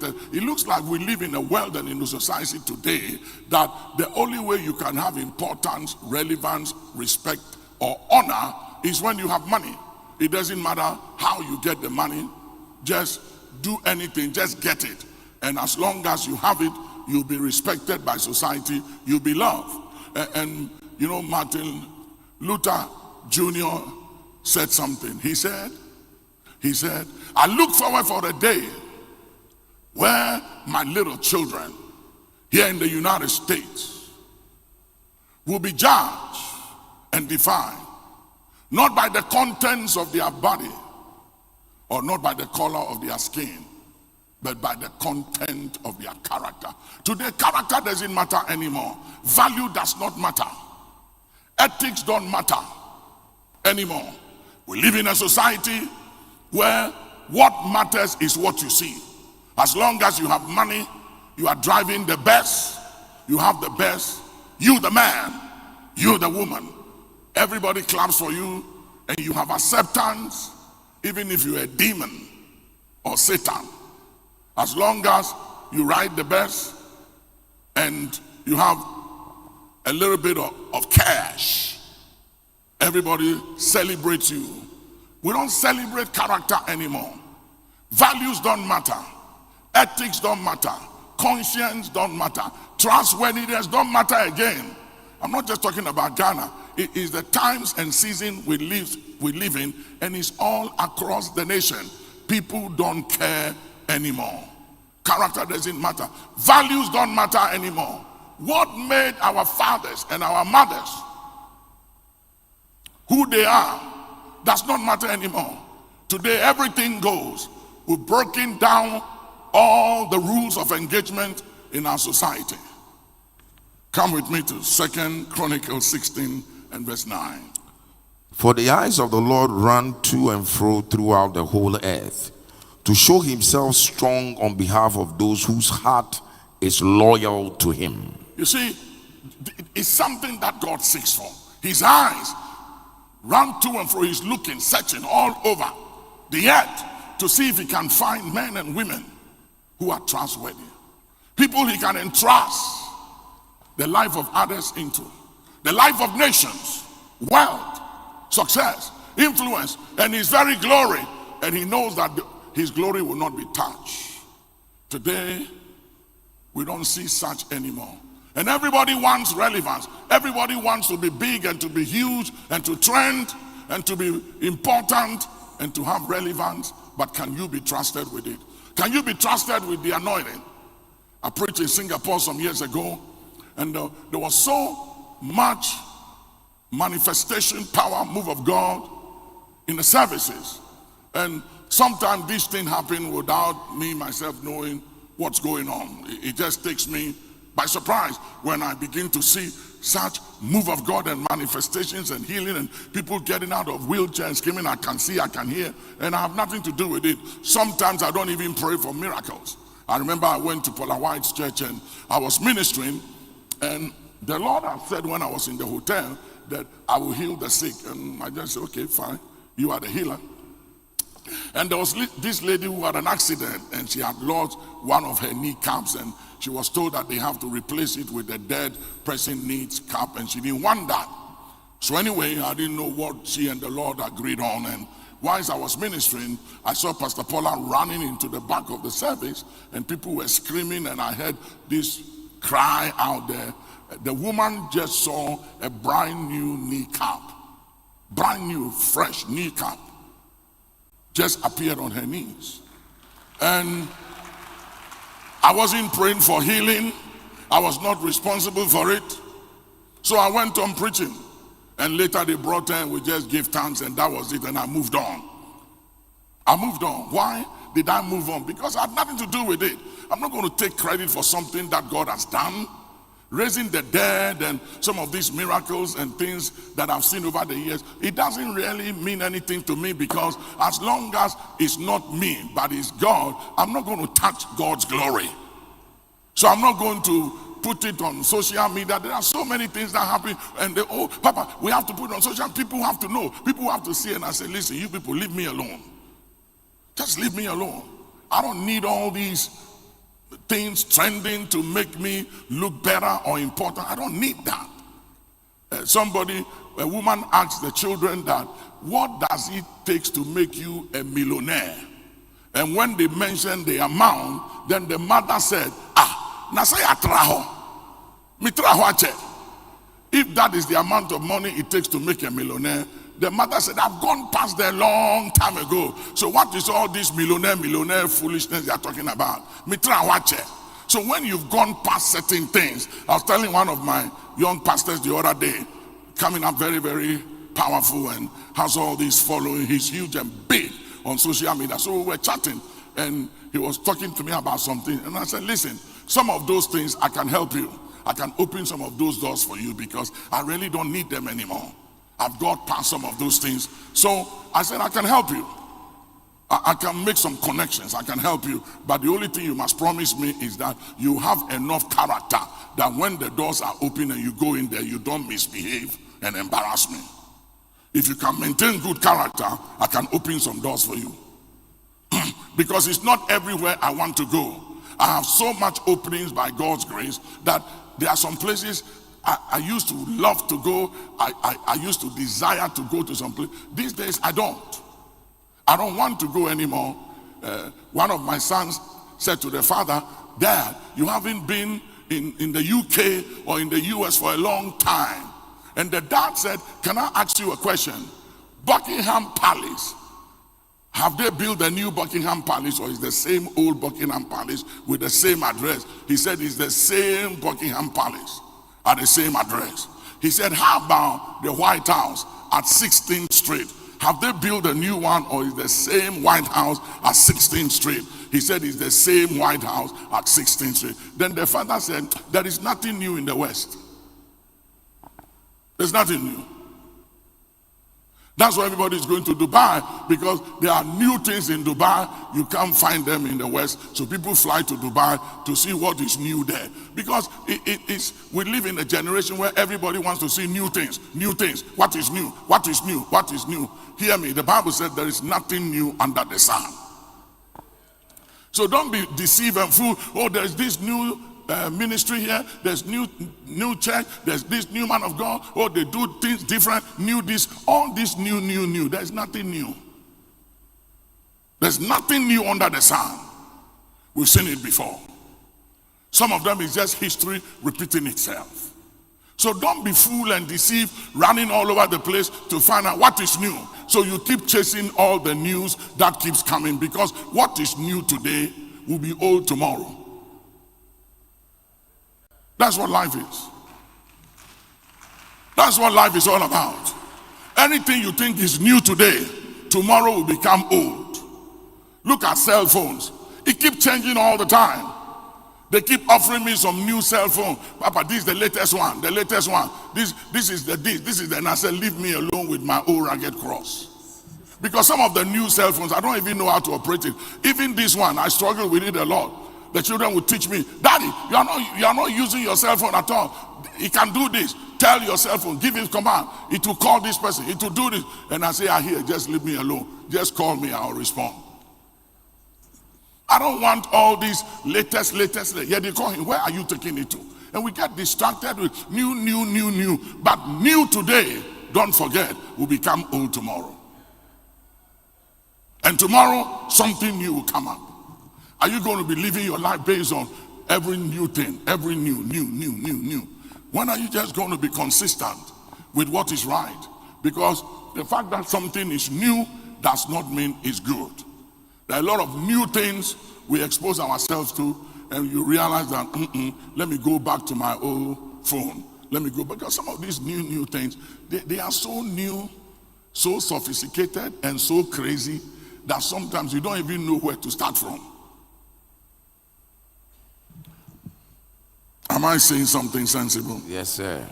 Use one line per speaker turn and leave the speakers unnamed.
It looks like we live in a world and in a society today that the only way you can have importance, relevance, respect, or honor is when you have money. It doesn't matter how you get the money, just do anything, just get it. And as long as you have it, you'll be respected by society, you'll be loved. And you know, Martin Luther Jr. said something. He said, I look forward for the day where my little children here in the United States will be judged and defined not by the contents of their body or not by the color of their skin, but by the content of their character. Today, character doesn't matter anymore. Value does not matter. Ethics don't matter anymore. We live in a society where what matters is what you see. As long as you have money, you are driving the best, you have the best, you the man, you the woman. Everybody claps for you and you have acceptance, even if you're a demon or Satan. As long as you ride the best and you have a little bit of cash, everybody celebrates you. We don't celebrate character anymore. Values don't matter. Ethics don't matter. Conscience don't matter. Trustworthiness don't matter again. I'm not just talking about Ghana. It is the times and season we live in, and it's all across the nation. People don't care anymore. Character doesn't matter. Values don't matter anymore. What made our fathers and our mothers who they are does not matter anymore. Today everything goes. We're breaking down all the rules of engagement in our society. Come with me to 2 Chronicles 16 and verse 9.
For the eyes of the Lord run to and fro throughout the whole earth, to show himself strong on behalf of those whose heart is loyal to him.
You see, it's something that God seeks for. His eyes run to and fro. He's looking, searching all over the earth to see if he can find men and women who are trustworthy. People he can entrust the life of others into. The life of nations, wealth, success, influence, and his very glory. And he knows that his glory will not be touched. Today, we don't see such anymore. And everybody wants relevance. Everybody wants to be big and to be huge and to trend and to be important and to have relevance. But can you be trusted with it? Can you be trusted with the anointing? I preached in Singapore some years ago, and there was so much manifestation, power, move of God in the services. And sometimes these things happen without me, myself, knowing what's going on. It just takes me by surprise when I begin to see such move of God and manifestations and healing and people getting out of wheelchairs and screaming, I can see, I can hear, and I have nothing to do with it. Sometimes I don't even pray for miracles. I remember I went to Paula White's church and I was ministering, and the Lord had said when I was in the hotel that I will heal the sick. And I just said, okay, fine, you are the healer. And there was this lady who had an accident and she had lost one of her kneecaps, and she was told that they have to replace it with a dead person needs cap, and she didn't want that. So anyway, I didn't know what she and the Lord agreed on, and whilst I was ministering, I saw Pastor Paula running into the back of the service and people were screaming, and I heard this cry out there. The woman just saw a brand new kneecap, brand new fresh kneecap just appeared on her knees. And I wasn't praying for healing. I was not responsible for it. So I went on preaching. And later they brought her and we just gave thanks, and that was it, and I moved on. I moved on. Why did I move on? Because I had nothing to do with it. I'm not going to take credit for something that God has done. Raising the dead and some of these miracles and things that I've seen over the years, it doesn't really mean anything to me, because as long as it's not me but it's God, I'm not going to touch God's glory. So I'm not going to put it on social media. There are so many things that happen, and they, oh Papa, we have to put it on social. People have to know, people have to see. And I say, listen, you people, leave me alone. Just leave me alone. I don't need all these things trending to make me look better or important. I don't need that. A woman asked the children that, what does it take to make you a millionaire? And when they mentioned the amount, then the mother said, nasa ya traho. Mi traho ache. If that is the amount of money it takes to make a millionaire, the mother said, I've gone past there a long time ago. So what is all this millionaire foolishness they are talking about? Mi traho ache. So when you've gone past certain things, I was telling one of my young pastors the other day, coming up very, very powerful and has all this following. He's huge and big on social media. So we were chatting and he was talking to me about something. And I said, listen, some of those things I can help you. I can open some of those doors for you because I really don't need them anymore. I've got past some of those things. So I said, I can help you. I can make some connections. I can help you. But the only thing you must promise me is that you have enough character that when the doors are open and you go in there, you don't misbehave and embarrass me. If you can maintain good character, I can open some doors for you. Because it's not everywhere I want to go. I have so much openings by God's grace that there are some places I used to love to go. I used to desire to go to some place. These days I don't want to go anymore. One of my sons said to the father, Dad, you haven't been in the UK or in the US for a long time. And the dad said, can I ask you a question? Buckingham Palace, have they built a new Buckingham Palace or is the same old Buckingham Palace with the same address? He said it's the same Buckingham Palace at the same address. He said, how about the White House at 16th Street? Have they built a new one or is the same White House at 16th Street? He said it's the same White House at 16th Street. Then the father said, there is nothing new in the West. There's nothing new. That's why everybody is going to Dubai, because there are new things in Dubai. You can't find them in the West. So people fly to Dubai to see what is new there. Because we live in a generation where everybody wants to see new things. New things. What is new? What is new? What is new? Hear me. The Bible said there is nothing new under the sun. So don't be deceived and fooled. Oh, there's this new ministry here, there's new church, there's this new man of God, oh, they do things different, new this, all this new. There's nothing new. There's nothing new under the sun. We've seen it before. Some of them is just history repeating itself. So don't be fooled and deceived, running all over the place to find out what is new. So you keep chasing all the news that keeps coming, because what is new today will be old tomorrow. That's what life is. That's what life is all about. Anything you think is new today, tomorrow will become old. Look at cell phones. It keeps changing all the time. They keep offering me some new cell phone. Papa, this is the latest one. The latest one. This is the. And I said, leave me alone with my old rugged cross. Because some of the new cell phones, I don't even know how to operate it. Even this one, I struggle with it a lot. The children would teach me, Daddy, you are not using your cell phone at all. It can do this. Tell your cell phone, give it command. It will call this person. It will do this. And I say, here, just leave me alone. Just call me, I'll respond. I don't want all these latest. Yeah, they call him, where are you taking it to? And we get distracted with new. But new today, don't forget, will become old tomorrow. And tomorrow, something new will come up. Are you going to be living your life based on every new thing, every new? When are you just going to be consistent with what is right? Because the fact that something is new does not mean it's good. There are a lot of new things we expose ourselves to, and you realize that, let me go back to my old phone. Let me go, because some of these new things, they are so new, so sophisticated, and so crazy that sometimes you don't even know where to start from. Am I saying something sensible?
Yes, sir.